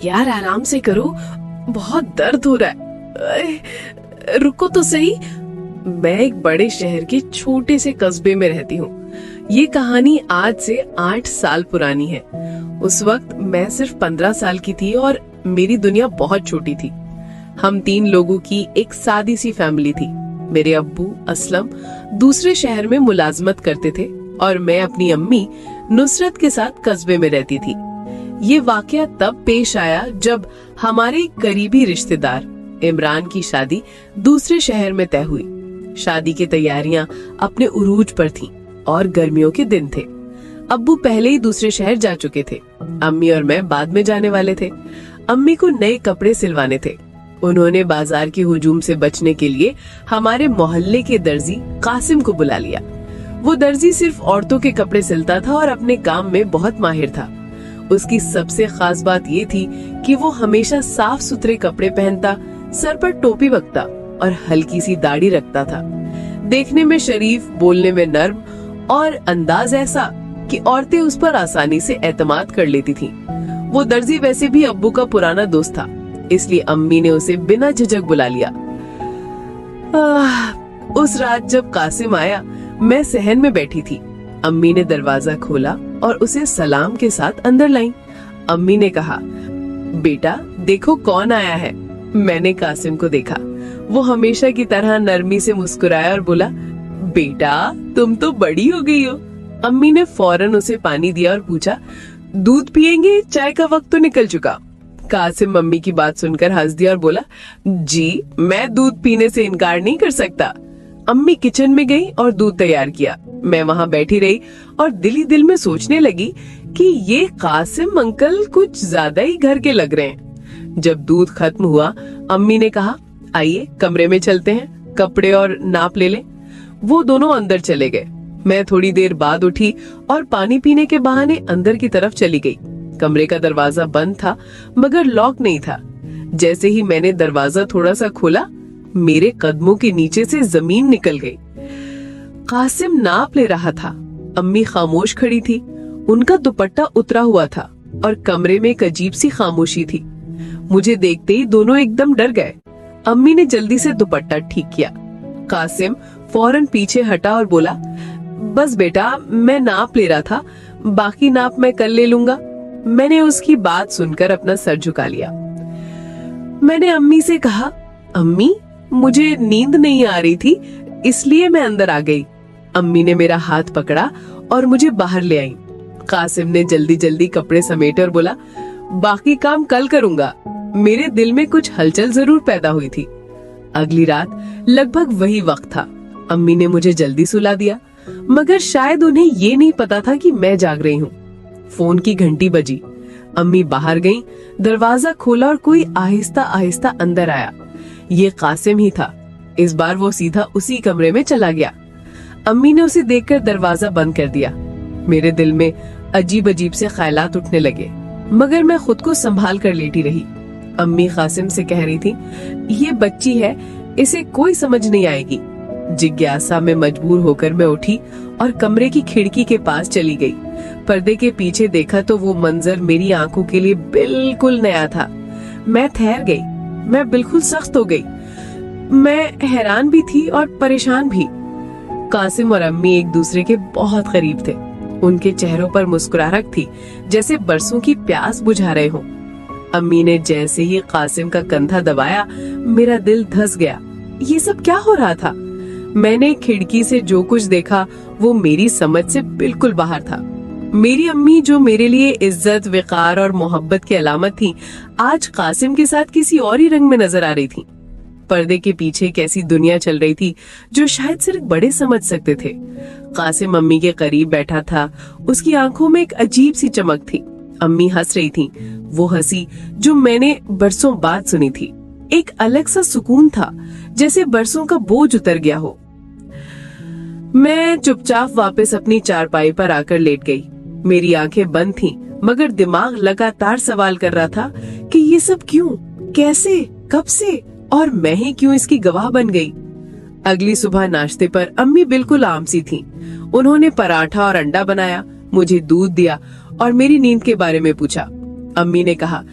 यार आराम से करो, बहुत दर्द हो रहा है। रुको तो सही। मैं एक बड़े शहर के छोटे से कस्बे में रहती हूँ। ये कहानी आज से 8 साल पुरानी है। उस वक्त मैं सिर्फ 15 साल की थी और मेरी दुनिया बहुत छोटी थी। हम 3 लोगों की एक सादी सी फैमिली थी। मेरे अब्बू असलम दूसरे शहर में मुलाजमत करते थे और मैं अपनी अम्मी नुसरत के साथ कस्बे में रहती थी। ये वाकया तब पेश आया जब हमारे करीबी रिश्तेदार इमरान की शादी दूसरे शहर में तय हुई। शादी की तैयारियां अपने उरूज पर थीं और गर्मियों के दिन थे। अब्बू पहले ही दूसरे शहर जा चुके थे। अम्मी और मैं बाद में जाने वाले थे। अम्मी को नए कपड़े सिलवाने थे। उन्होंने बाजार की हुजूम से बचने के लिए हमारे मोहल्ले के दर्जी कासिम को बुला लिया। वो दर्जी सिर्फ औरतों के कपड़े सिलता था और अपने काम में बहुत माहिर था। उसकी सबसे खास बात ये थी कि वो हमेशा साफ सुथरे कपड़े पहनता, सर पर टोपी रखता और हल्की सी दाढ़ी रखता था। देखने में शरीफ, बोलने में नर्म और अंदाज ऐसा कि औरतें उस पर आसानी से एतमाद कर लेती थीं। वो दर्जी वैसे भी अब्बू का पुराना दोस्त था, इसलिए अम्मी ने उसे बिना झिझक बुला लिया। उस रात जब कासिम आया, मैं सहन में बैठी थी। अम्मी ने दरवाजा खोला और उसे सलाम के साथ अंदर लाई। अम्मी ने कहा, बेटा देखो कौन आया है। मैंने कासिम को देखा। वो हमेशा की तरह नरमी से मुस्कुराया और बोला, बेटा तुम तो बड़ी हो गई हो। अम्मी ने फौरन उसे पानी दिया और पूछा, दूध पिएंगे? चाय का वक्त तो निकल चुका। कासिम मम्मी की बात सुनकर हंस दिया और बोला, जी मैं दूध पीने से इनकार नहीं कर सकता। अम्मी किचन में गई और दूध तैयार किया। मैं वहाँ बैठी रही और दिल ही दिल में सोचने लगी कि ये कासिम अंकल कुछ ज्यादा ही घर के लग रहे हैं। जब दूध खत्म हुआ, अम्मी ने कहा, आइए कमरे में चलते हैं, कपड़े और नाप ले लें। वो दोनों अंदर चले गए। मैं थोड़ी देर बाद उठी और पानी पीने के बहाने अंदर की तरफ चली गई। कमरे का दरवाजा बंद था मगर लॉक नहीं था। जैसे ही मैंने दरवाजा थोड़ा सा खोला, मेरे कदमों के नीचे से जमीन निकल गई। कासिम नाप ले रहा था। अम्मी खामोश खड़ी थी। उनका दुपट्टा उतरा हुआ था और कमरे में एक अजीब सी खामोशी थी। मुझे देखते ही दोनों एकदम डर गए। अम्मी ने जल्दी से दुपट्टा ठीक किया। कासिम फौरन पीछे हटा और बोला, बस बेटा मैं नाप ले रहा था, बाकी नाप मैं कल ले लूंगा। मैंने उसकी बात सुनकर अपना सर झुका लिया। मैंने अम्मी से कहा, अम्मी मुझे नींद नहीं आ रही थी इसलिए मैं अंदर आ गई। अम्मी ने मेरा हाथ पकड़ा और मुझे बाहर ले आई। कासिम ने जल्दी जल्दी कपड़े समेटे और बोला, बाकी काम कल करूंगा। मेरे दिल में कुछ हलचल जरूर पैदा हुई थी। अगली रात लगभग वही वक्त था। अम्मी ने मुझे जल्दी सुला दिया, मगर शायद उन्हें ये नहीं पता था कि मैं जाग रही हूँ। फोन की घंटी बजी। अम्मी बाहर गईं, दरवाजा खोला और कोई आहिस्ता आहिस्ता अंदर आया। ये कासिम ही था। इस बार वो सीधा उसी कमरे में चला गया। अम्मी ने उसे देखकर दरवाजा बंद कर दिया। मेरे दिल में अजीब अजीब से ख्यालात उठने लगे, मगर मैं खुद को संभाल कर लेटी रही। अम्मी कासिम से कह रही थी, ये बच्ची है, इसे कोई समझ नहीं आएगी। जिज्ञासा में मजबूर होकर मैं उठी और कमरे की खिड़की के पास चली गई। पर्दे के पीछे देखा तो वो मंजर मेरी आंखों के लिए बिल्कुल नया था। मैं ठहर गई। मैं बिल्कुल सख्त हो गई। मैं हैरान भी थी और परेशान भी। कासिम और अम्मी एक दूसरे के बहुत करीब थे। उनके चेहरों पर मुस्कुराहट थी, जैसे बरसों की प्यास बुझा रहे हों। अम्मी ने जैसे ही कासिम का कंधा दबाया, मेरा दिल धस गया। ये सब क्या हो रहा था? मैंने खिड़की से जो कुछ देखा वो मेरी समझ से बिल्कुल बाहर था। मेरी अम्मी जो मेरे लिए इज्जत, वकार और मोहब्बत की अलामत थी, आज कासिम के साथ किसी और ही रंग में नजर आ रही थी। पर्दे के पीछे कैसी दुनिया चल रही थी जो शायद सिर्फ बड़े समझ सकते थे। कासिम अम्मी के करीब बैठा था। उसकी आंखों में एक अजीब सी चमक थी। अम्मी हंस रही थी, वो हंसी जो मैंने बरसों बाद सुनी थी। एक अलग सा सुकून था, जैसे बरसों का बोझ उतर गया हो। मैं चुपचाप वापस अपनी चारपाई पर आकर लेट गई। मेरी आंखें बंद थीं, मगर दिमाग लगातार सवाल कर रहा था कि ये सब क्यों, कैसे, कब से और मैं ही क्यों इसकी गवाह बन गई। अगली सुबह नाश्ते पर अम्मी बिल्कुल आम सी थीं। उन्होंने पराठा और अंडा बनाया, मुझे दूध दिया और मेरी नींद के बारे में पूछा। अम्मी ने कहा,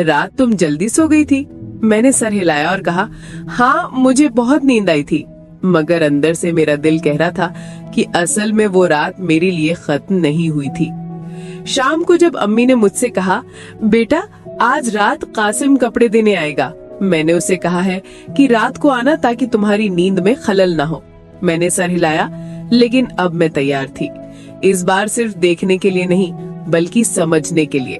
रात तुम जल्दी सो गई थी? मैंने सर हिलाया और कहा, हाँ मुझे बहुत नींद आई थी। मगर अंदर से मेरा दिल कह रहा था कि असल में वो रात मेरे लिए खत्म नहीं हुई थी। शाम को जब अम्मी ने मुझसे कहा, बेटा आज रात कासिम कपड़े देने आएगा, मैंने उसे कहा है कि रात को आना ताकि तुम्हारी नींद में खलल ना हो। मैंने सर हिलाया, लेकिन अब मैं तैयार थी, इस बार सिर्फ देखने के लिए नहीं बल्कि समझने के लिए।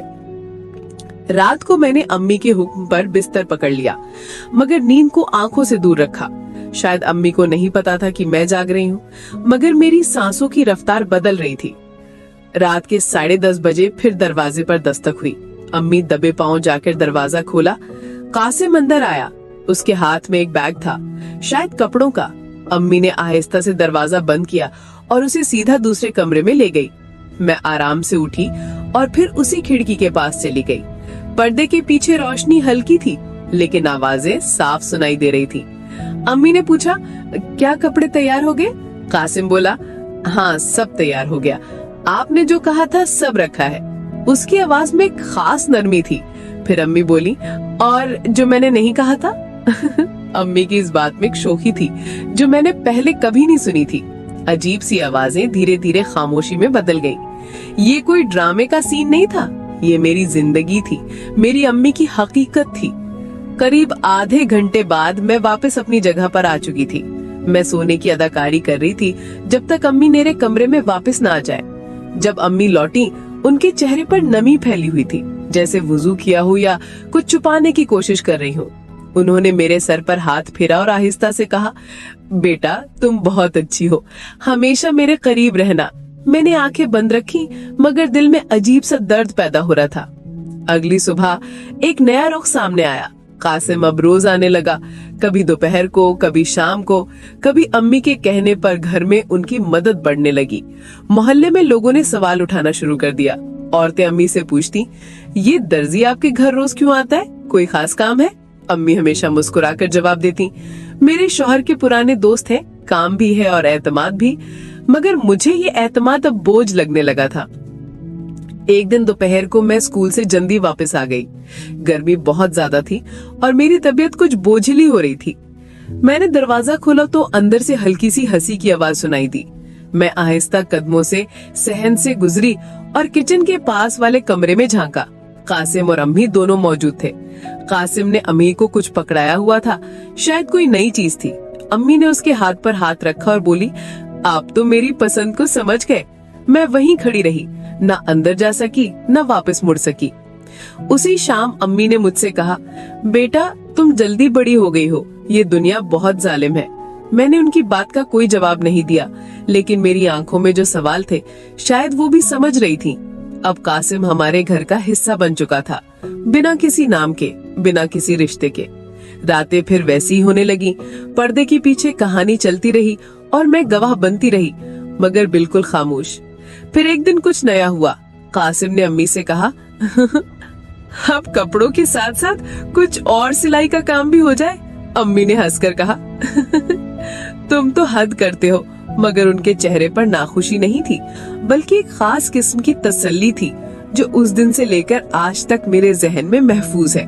रात को मैंने अम्मी के हुक्म पर बिस्तर पकड़ लिया, मगर नींद को आंखों से दूर रखा। शायद अम्मी को नहीं पता था कि मैं जाग रही हूँ, मगर मेरी सांसों की रफ्तार बदल रही थी। रात के 10:30 बजे फिर दरवाजे पर दस्तक हुई। अम्मी दबे पांव जाकर दरवाजा खोला। कासिम अंदर आया। उसके हाथ में एक बैग था, शायद कपड़ों का। अम्मी ने आहिस्ता से दरवाजा बंद किया और उसे सीधा दूसरे कमरे में ले गई। मैं आराम से उठी और फिर उसी खिड़की के पास चली गई। पर्दे के पीछे रोशनी हल्की थी, लेकिन आवाजें साफ सुनाई दे रही थी। अम्मी ने पूछा, क्या कपड़े तैयार हो गए? कासिम बोला, हाँ सब तैयार हो गया, आपने जो कहा था सब रखा है। उसकी आवाज में एक खास नरमी थी। फिर अम्मी बोली, और जो मैंने नहीं कहा था? अम्मी की इस बात में एक शोखी थी जो मैंने पहले कभी नहीं सुनी थी। अजीब सी आवाजें धीरे धीरे खामोशी में बदल गईं। ये कोई ड्रामे का सीन नहीं था, ये मेरी जिंदगी थी, मेरी अम्मी की हकीकत थी। करीब आधे घंटे बाद मैं वापस अपनी जगह पर आ चुकी थी। मैं सोने की अदाकारी कर रही थी जब तक अम्मी मेरे कमरे में वापस ना आ जाए। जब अम्मी लौटी, उनके चेहरे पर नमी फैली हुई थी, जैसे वुजू किया हो या कुछ छुपाने की कोशिश कर रही हो। उन्होंने मेरे सर पर हाथ फेरा और आहिस्ता से कहा, बेटा तुम बहुत अच्छी हो, हमेशा मेरे करीब रहना। मैंने आंखें बंद रखी, मगर दिल में अजीब सा दर्द पैदा हो रहा था। अगली सुबह एक नया रुख सामने आया। कासिम अब रोज आने लगा, कभी दोपहर को, कभी शाम को, कभी अम्मी के कहने पर घर में उनकी मदद बढ़ने लगी। मोहल्ले में लोगों ने सवाल उठाना शुरू कर दिया। औरतें अम्मी से पूछती, ये दर्जी आपके घर रोज क्यों आता है, कोई खास काम है? अम्मी हमेशा मुस्कुराकर जवाब देती, मेरे शौहर के पुराने दोस्त हैं, काम भी है और एतमाद भी। मगर मुझे ये एतमाद अब बोझ लगने लगा था। एक दिन दोपहर को मैं स्कूल से जल्दी वापस आ गई। गर्मी बहुत ज्यादा थी और मेरी तबीयत कुछ बोझिली हो रही थी। मैंने दरवाजा खोला तो अंदर से हल्की सी हंसी की आवाज सुनाई दी। मैं आहिस्ता कदमों से सहन से गुजरी और किचन के पास वाले कमरे में झांका। कासिम और अम्मी दोनों मौजूद थे। कासिम ने अम्मी को कुछ पकड़ाया हुआ था, शायद कोई नई चीज थी। अम्मी ने उसके हाथ पर हाथ रखा और बोली, आप तो मेरी पसंद को समझ गए। मैं वहीं खड़ी रही, न अंदर जा सकी न वापस मुड़ सकी। उसी शाम अम्मी ने मुझसे कहा, बेटा तुम जल्दी बड़ी हो गई हो, ये दुनिया बहुत जालिम है। मैंने उनकी बात का कोई जवाब नहीं दिया, लेकिन मेरी आंखों में जो सवाल थे शायद वो भी समझ रही थी। अब कासिम हमारे घर का हिस्सा बन चुका था, बिना किसी नाम के, बिना किसी रिश्ते के। रातें फिर वैसी ही होने लगी। पर्दे के पीछे कहानी चलती रही और मैं गवाह बनती रही, मगर बिल्कुल खामोश। फिर एक दिन कुछ नया हुआ। कासिम ने अम्मी से कहा, अब कपड़ों के साथ साथ कुछ और सिलाई का काम भी हो जाए। अम्मी ने हंसकर कहा, तुम तो हद करते हो। मगर उनके चेहरे पर नाखुशी नहीं थी, बल्कि एक खास किस्म की तसल्ली थी जो उस दिन से लेकर आज तक मेरे जहन में महफूज है।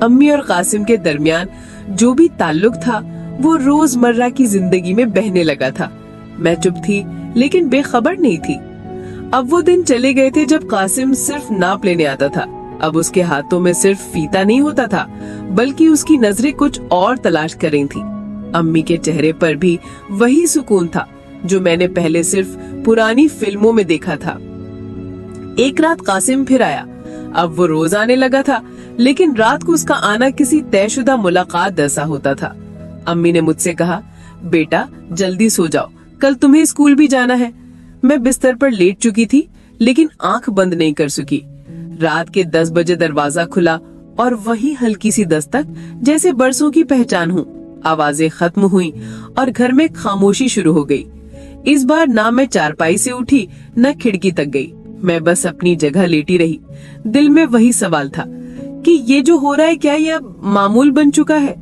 अम्मी और कासिम के दरमियान जो भी ताल्लुक था वो रोजमर्रा की जिंदगी में बहने लगा था। मैं चुप थी, लेकिन बेखबर नहीं थी। अब वो दिन चले गए थे जब कासिम सिर्फ नाप लेने आता था। अब उसके हाथों में सिर्फ फीता नहीं होता था, बल्कि उसकी नजरें कुछ और तलाश कर रही थी। अम्मी के चेहरे पर भी वही सुकून था जो मैंने पहले सिर्फ पुरानी फिल्मों में देखा था। एक रात कासिम फिर आया। अब वो रोज आने लगा था, लेकिन रात को उसका आना किसी तयशुदा मुलाकात जैसा होता था। अम्मी ने मुझसे कहा, बेटा जल्दी सो जाओ, कल तुम्हें स्कूल भी जाना है। मैं बिस्तर पर लेट चुकी थी, लेकिन आंख बंद नहीं कर सकी। रात के 10 बजे दरवाजा खुला और वही हल्की सी दस्तक, जैसे बरसों की पहचान हो। आवाजें खत्म हुई और घर में खामोशी शुरू हो गई। इस बार ना मैं चारपाई से उठी न खिड़की तक गई। मैं बस अपनी जगह लेटी रही। दिल में वही सवाल था कि ये जो हो रहा है क्या ये अब मामूल बन चुका है।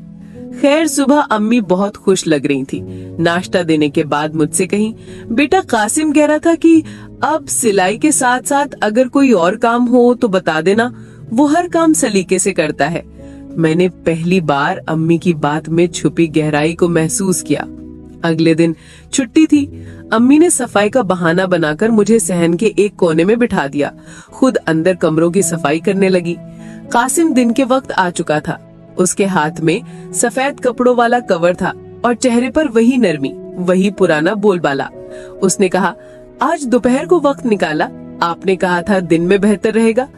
खैर सुबह अम्मी बहुत खुश लग रही थी। नाश्ता देने के बाद मुझसे कही, बेटा कासिम कह रहा था कि अब सिलाई के साथ साथ अगर कोई और काम हो तो बता देना, वो हर काम सलीके से करता है। मैंने पहली बार अम्मी की बात में छुपी गहराई को महसूस किया। अगले दिन छुट्टी थी। अम्मी ने सफाई का बहाना बनाकर मुझे सहन के एक कोने में बिठा दिया, खुद अंदर कमरों की सफाई करने लगी। कासिम दिन के वक्त आ चुका था। उसके हाथ में सफेद कपड़ों वाला कवर था और चेहरे पर वही नरमी, वही पुराना बोलबाला। उसने कहा, आज दोपहर को वक्त निकाला, आपने कहा था दिन में बेहतर रहेगा।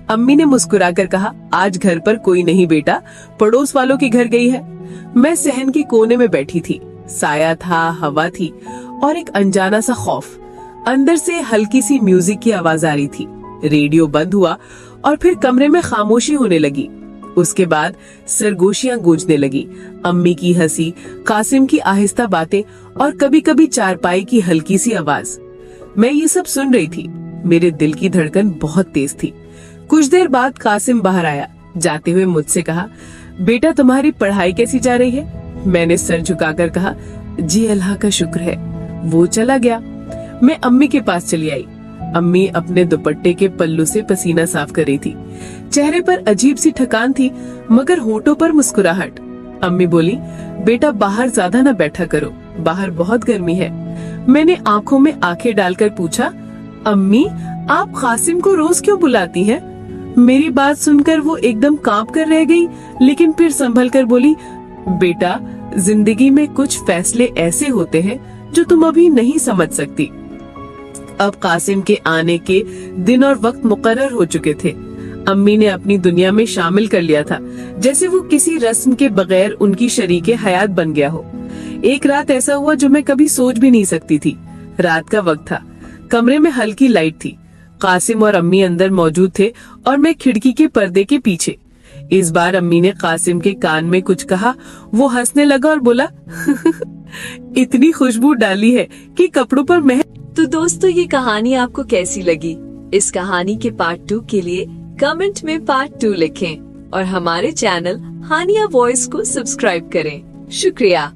अम्मी ने मुस्कुराकर कहा, आज घर पर कोई नहीं बेटा, पड़ोस वालों के घर गई है। मैं सहन के कोने में बैठी थी। साया था, हवा थी और एक अनजाना सा खौफ। अंदर से हल्की सी म्यूजिक की आवाज आ रही थी। रेडियो बंद हुआ और फिर कमरे में खामोशी होने लगी। उसके बाद सरगोशियां गूंजने लगी, अम्मी की हंसी, कासिम की आहिस्ता बातें और कभी कभी चारपाई की हल्की सी आवाज। मैं ये सब सुन रही थी। मेरे दिल की धड़कन बहुत तेज थी। कुछ देर बाद कासिम बाहर आया। जाते हुए मुझसे कहा, बेटा तुम्हारी पढ़ाई कैसी जा रही है? मैंने सर झुकाकर कहा, जी अल्लाह का शुक्र है। वो चला गया। मैं अम्मी के पास चली आई। अम्मी अपने दुपट्टे के पल्लू से पसीना साफ कर रही थी। चेहरे पर अजीब सी थकान थी, मगर होठों पर मुस्कुराहट। अम्मी बोली, बेटा बाहर ज्यादा न बैठा करो, बाहर बहुत गर्मी है। मैंने आंखों में आंखें डालकर पूछा, अम्मी आप कासिम को रोज क्यों बुलाती हैं? मेरी बात सुनकर वो एकदम कांप कर रह गई, लेकिन फिर संभल कर बोली, बेटा जिंदगी में कुछ फैसले ऐसे होते हैं जो तुम अभी नहीं समझ सकती। अब कासिम के आने के दिन और वक्त मुकर्रर हो चुके थे। अम्मी ने अपनी दुनिया में शामिल कर लिया था, जैसे वो किसी रस्म के बगैर उनकी शरीके हयात बन गया हो। एक रात ऐसा हुआ जो मैं कभी सोच भी नहीं सकती थी। रात का वक्त था, कमरे में हल्की लाइट थी। कासिम और अम्मी अंदर मौजूद थे और मैं खिड़की के पर्दे के पीछे। इस बार अम्मी ने कासिम के कान में कुछ कहा। वो हंसने लगा और बोला, इतनी खुशबू डाली है कि कपड़ों पर महक। तो दोस्तों, ये कहानी आपको कैसी लगी? इस कहानी के पार्ट 2 के लिए कमेंट में पार्ट 2 लिखें और हमारे चैनल हानिया वॉइस को सब्सक्राइब करें। शुक्रिया।